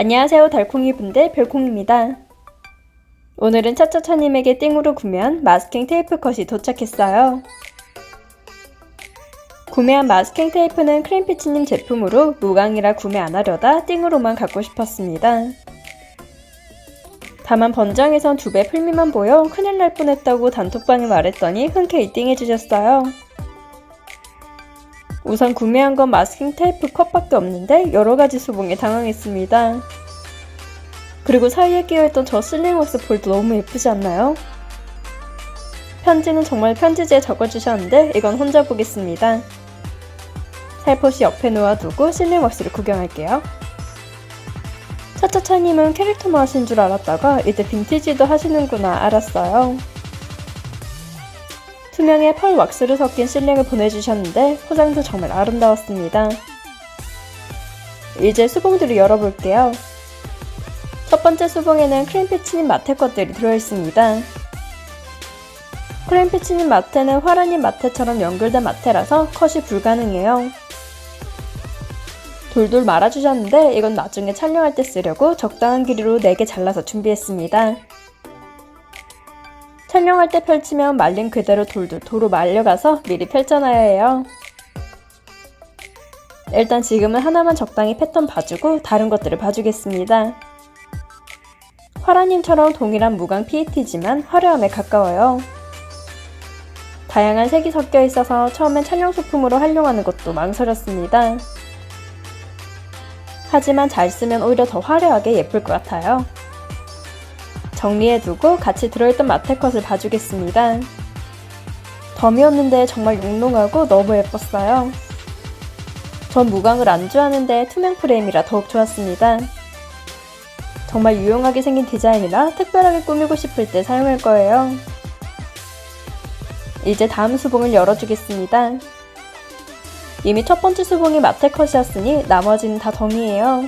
안녕하세요, 달콩이 분들 별콩입니다. 오늘은 차차차님에게 띵으로 구매한 마스킹 테이프 컷이 도착했어요. 구매한 마스킹 테이프는 크림피치님 제품으로 무광이라 구매 안 하려다 띵으로만 갖고 싶었습니다. 다만 번장에선 2배 풀미만 보여 큰일 날 뻔했다고 단톡방에 말했더니 흔쾌히 띵해주셨어요. 우선 구매한 건 마스킹 테이프 컷밖에 없는데 여러가지 수봉에 당황했습니다. 그리고 사이에 끼어있던 저 실링왁스 볼도 너무 예쁘지 않나요? 편지는 정말 편지지에 적어주셨는데 이건 혼자 보겠습니다. 살포시 옆에 놓아두고 실링왁스를 구경할게요. 차차차님은 캐릭터만 하신 줄 알았다가 이제 빈티지도 하시는구나 알았어요. 투명에 펄 왁스를 섞인 실링을 보내주셨는데 포장도 정말 아름다웠습니다. 이제 수봉들을 열어볼게요. 첫 번째 수봉에는 크림피치님 마테 것들이 들어있습니다. 크림피치님 마테는 화라님 마테처럼 연결된 마테라서 컷이 불가능해요. 돌돌 말아주셨는데 이건 나중에 촬영할 때 쓰려고 적당한 길이로 4개 잘라서 준비했습니다. 촬영할 때 펼치면 말린 그대로 돌돌 도로 말려가서 미리 펼쳐놔야 해요. 일단 지금은 하나만 적당히 패턴 봐주고 다른 것들을 봐주겠습니다. 화라님처럼 동일한 무광 PET지만 화려함에 가까워요. 다양한 색이 섞여 있어서 처음엔 촬영 소품으로 활용하는 것도 망설였습니다. 하지만 잘 쓰면 오히려 더 화려하게 예쁠 것 같아요. 정리해두고 같이 들어있던 마테컷을 봐주겠습니다. 덤이었는데 정말 용롱하고 너무 예뻤어요. 전 무광을 안 좋아하는데 투명 프레임이라 더욱 좋았습니다. 정말 유용하게 생긴 디자인이라 특별하게 꾸미고 싶을 때 사용할 거예요. 이제 다음 수봉을 열어주겠습니다. 이미 첫 번째 수봉이 마테컷이었으니 나머지는 다 덤이에요.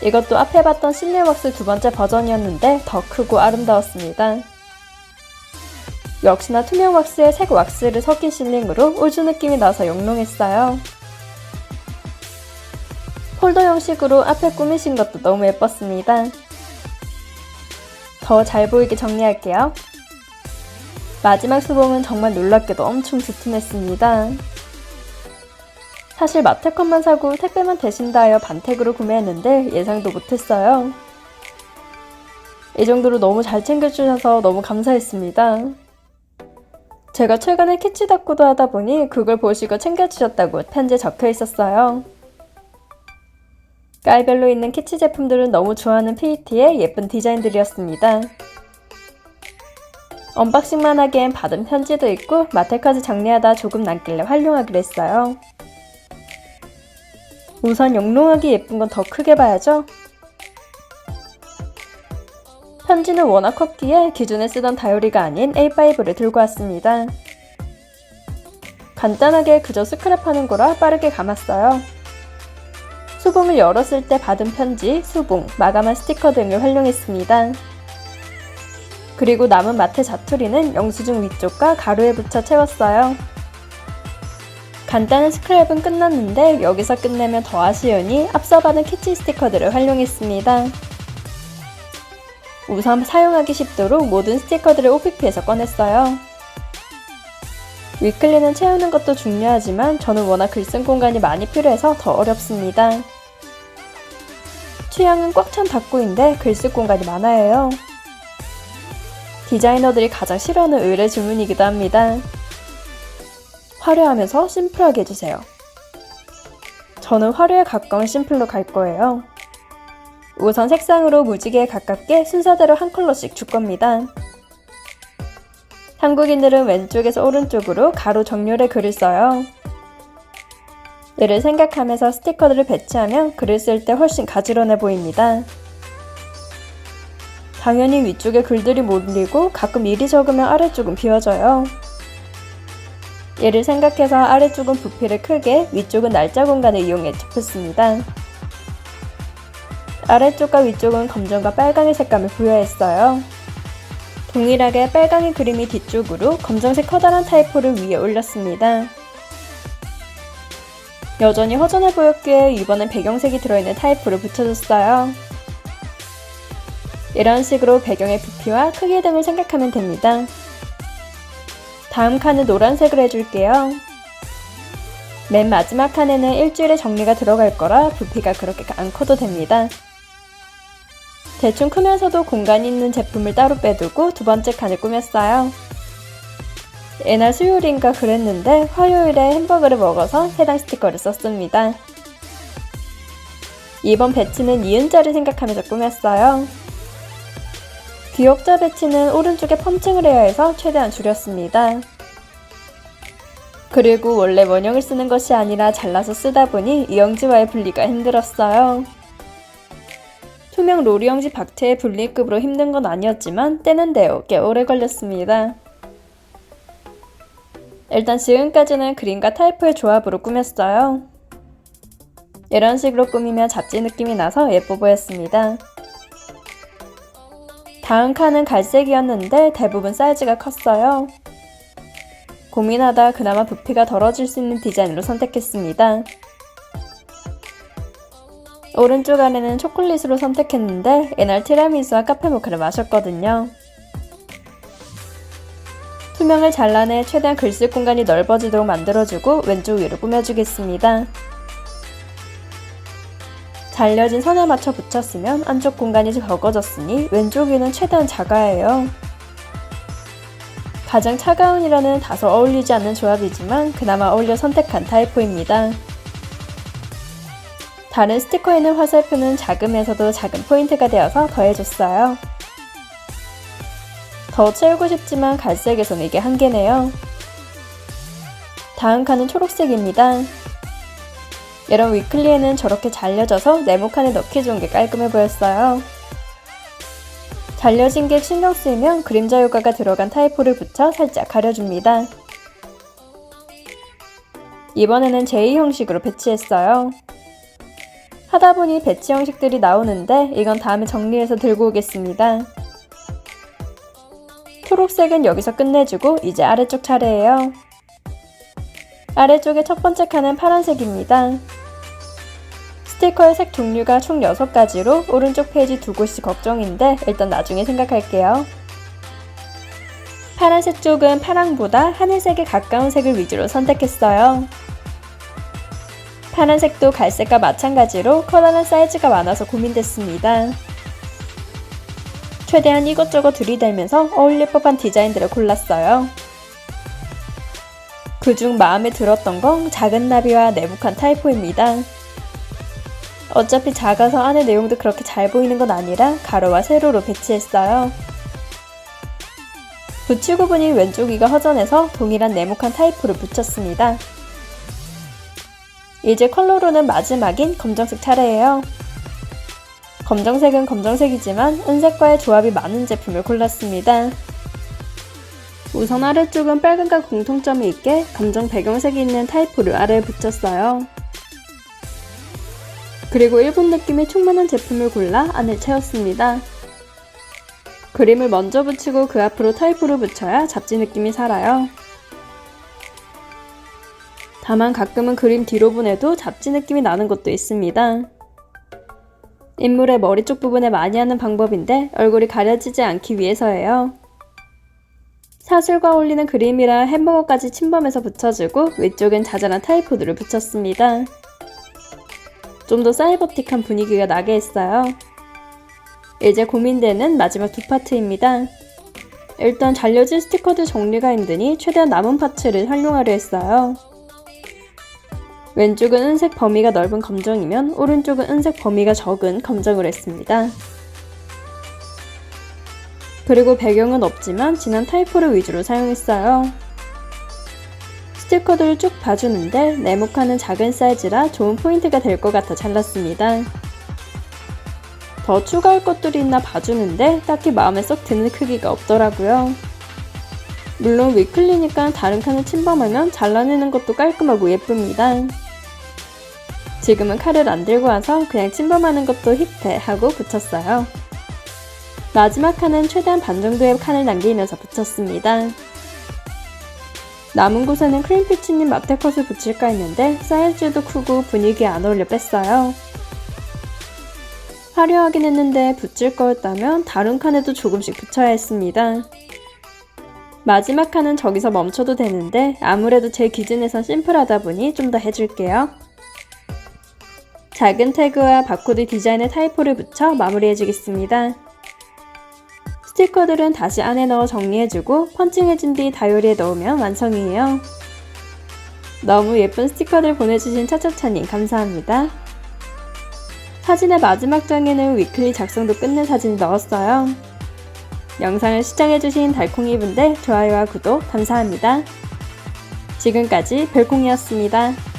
이것도 앞에 봤던 실리왁스 2번째 버전이었는데 더 크고 아름다웠습니다. 역시나 투명 왁스에 색 왁스를 섞인 실링으로 우주 느낌이 나서 영롱했어요. 폴더 형식으로 앞에 꾸미신 것도 너무 예뻤습니다. 더 잘 보이게 정리할게요. 마지막 수봉은 정말 놀랍게도 엄청 두툼했습니다. 사실 마테컷만 사고 택배만 대신다 하여 반택으로 구매했는데 예상도 못했어요. 이 정도로 너무 잘 챙겨주셔서 너무 감사했습니다. 제가 최근에 키치 닦고도 하다 보니 그걸 보시고 챙겨주셨다고 편지에 적혀 있었어요. 깔별로 있는 키치 제품들은 너무 좋아하는 PET의 예쁜 디자인들이었습니다. 언박싱만 하기엔 받은 편지도 있고 마테까지 정리하다 조금 남길래 활용하기로 했어요. 우선 영롱하게 예쁜 건 더 크게 봐야죠. 편지는 워낙 컸기에 기존에 쓰던 다이어리가 아닌 A5를 들고 왔습니다. 간단하게 그저 스크랩하는 거라 빠르게 감았어요. 수봉을 열었을 때 받은 편지, 수봉, 마감한 스티커 등을 활용했습니다. 그리고 남은 마테 자투리는 영수증 위쪽과 가루에 붙여 채웠어요. 간단한 스크랩은 끝났는데 여기서 끝내면 더 아쉬우니 앞서 받은 키치 스티커들을 활용했습니다. 우선 사용하기 쉽도록 모든 스티커들을 OPP에서 꺼냈어요. 위클리는 채우는 것도 중요하지만 저는 워낙 글 쓴 공간이 많이 필요해서 더 어렵습니다. 취향은 꽉 찬 닭구인데 글 쓸 공간이 많아야 해요. 디자이너들이 가장 싫어하는 의뢰 주문이기도 합니다. 화려하면서 심플하게 해주세요. 저는 화려에 가까운 심플로 갈 거예요. 우선 색상으로 무지개에 가깝게 순서대로 한 컬러씩 줄 겁니다. 한국인들은 왼쪽에서 오른쪽으로 가로 정렬의 글을 써요. 이를 생각하면서 스티커들을 배치하면 글을 쓸 때 훨씬 가지런해 보입니다. 당연히 위쪽에 글들이 몰리고 가끔 일이 적으면 아래쪽은 비워져요. 이를 생각해서 아래쪽은 부피를 크게, 위쪽은 날짜 공간을 이용해 접혔습니다. 아래쪽과 위쪽은 검정과 빨강의 색감을 부여했어요. 동일하게 빨강의 그림이 뒤쪽으로 검정색 커다란 타이포를 위에 올렸습니다. 여전히 허전해 보였기에 이번엔 배경색이 들어있는 타입으로 붙여줬어요. 이런 식으로 배경의 부피와 크기 등을 생각하면 됩니다. 다음 칸은 노란색으로 해줄게요. 맨 마지막 칸에는 일주일에 정리가 들어갈 거라 부피가 그렇게 안 커도 됩니다. 대충 크면서도 공간이 있는 제품을 따로 빼두고 두 번째 칸을 꾸몄어요. 옛날 수요일인가 그랬는데 화요일에 햄버거를 먹어서 해당 스티커를 썼습니다. 이번 배치는 니은자를 생각하면서 꾸몄어요. 기억자 배치는 오른쪽에 펌칭을 해야 해서 최대한 줄였습니다. 그리고 원래 원형을 쓰는 것이 아니라 잘라서 쓰다 보니 이영지와의 분리가 힘들었어요. 투명 로리영지 박테의 분리급으로 힘든 건 아니었지만 떼는데요 꽤 오래 걸렸습니다. 일단 지금까지는 그림과 타이포의 조합으로 꾸몄어요. 이런 식으로 꾸미면 잡지 느낌이 나서 예뻐 보였습니다. 다음 칸은 갈색이었는데 대부분 사이즈가 컸어요. 고민하다 그나마 부피가 덜어질 수 있는 디자인으로 선택했습니다. 오른쪽 아래는 초콜릿으로 선택했는데 옛날 티라미수와 카페모카를 마셨거든요. 투명을 잘라내 최대한 글쓸 공간이 넓어지도록 만들어주고 왼쪽 위로 꾸며주겠습니다. 잘려진 선에 맞춰 붙였으면 안쪽 공간이 적어졌으니 왼쪽 위는 최대한 작아야 해요. 가장 차가운이라는 다소 어울리지 않는 조합이지만 그나마 어울려 선택한 타이포입니다. 다른 스티커에 있는 화살표는 작으면서도 작은 포인트가 되어서 더해줬어요. 더 채우고 싶지만 갈색에서는 이게 한계네요. 다음 칸은 초록색입니다. 이런 위클리에는 저렇게 잘려져서 네모칸에 넣기 좋은 게 깔끔해 보였어요. 잘려진 게 신경 쓰이면 그림자 효과가 들어간 타이포를 붙여 살짝 가려줍니다. 이번에는 J 형식으로 배치했어요. 하다보니 배치 형식들이 나오는데 이건 다음에 정리해서 들고 오겠습니다. 초록색은 여기서 끝내주고 이제 아래쪽 차례예요. 아래쪽의 첫 번째 칸은 파란색입니다. 스티커의 색 종류가 총 6가지로 오른쪽 페이지 2곳이 걱정인데 일단 나중에 생각할게요. 파란색 쪽은 파랑보다 하늘색에 가까운 색을 위주로 선택했어요. 파란색도 갈색과 마찬가지로 커다란 사이즈가 많아서 고민됐습니다. 최대한 이것저것 들이대면서 어울릴 법한 디자인들을 골랐어요. 그중 마음에 들었던 건 작은 나비와 네모칸 타이포입니다. 어차피 작아서 안에 내용도 그렇게 잘 보이는 건 아니라 가로와 세로로 배치했어요. 붙이고 보니 왼쪽 위가 허전해서 동일한 네모칸 타이포를 붙였습니다. 이제 컬러로는 마지막인 검정색 차례예요. 검정색은 검정색이지만 은색과의 조합이 많은 제품을 골랐습니다. 우선 아래쪽은 빨간과 공통점이 있게 검정 배경색이 있는 타이포를 아래에 붙였어요. 그리고 일본 느낌이 충만한 제품을 골라 안을 채웠습니다. 그림을 먼저 붙이고 그 앞으로 타이포를 붙여야 잡지 느낌이 살아요. 다만 가끔은 그림 뒤로 보내도 잡지 느낌이 나는 것도 있습니다. 인물의 머리 쪽 부분에 많이 하는 방법인데 얼굴이 가려지지 않기 위해서예요. 사슬과 어울리는 그림이라 햄버거까지 침범해서 붙여주고 위쪽엔 자잘한 타이포들을 붙였습니다. 좀 더 사이버틱한 분위기가 나게 했어요. 이제 고민되는 마지막 두 파트입니다. 일단 잘려진 스티커들 정리가 힘드니 최대한 남은 파츠를 활용하려 했어요. 왼쪽은 은색 범위가 넓은 검정이면 오른쪽은 은색 범위가 적은 검정을 했습니다. 그리고 배경은 없지만 진한 타이포를 위주로 사용했어요. 스티커들을 쭉 봐주는데 네모칸은 작은 사이즈라 좋은 포인트가 될 것 같아 잘랐습니다. 더 추가할 것들이 있나 봐주는데 딱히 마음에 쏙 드는 크기가 없더라고요. 물론 위클리니까 다른 칸을 침범하면 잘라내는 것도 깔끔하고 예쁩니다. 지금은 칼을 안 들고 와서 그냥 침범하는 것도 힙해 하고 붙였어요. 마지막 칸은 최대한 반 정도의 칸을 남기면서 붙였습니다. 남은 곳에는 크림피치님 마테컷을 붙일까 했는데 사이즈도 크고 분위기에 안 어울려 뺐어요. 화려하긴 했는데 붙일 거였다면 다른 칸에도 조금씩 붙여야 했습니다. 마지막 칸은 저기서 멈춰도 되는데 아무래도 제 기준에선 심플하다 보니 좀 더 해줄게요. 작은 태그와 바코드 디자인의 타이포를 붙여 마무리해주겠습니다. 스티커들은 다시 안에 넣어 정리해주고 펀칭해준 뒤 다이어리에 넣으면 완성이에요. 너무 예쁜 스티커들 보내주신 차차차님 감사합니다. 사진의 마지막 장에는 위클리 작성도 끝낸 사진을 넣었어요. 영상을 시청해주신 달콩이분들 좋아요와 구독 감사합니다. 지금까지 별콩이었습니다.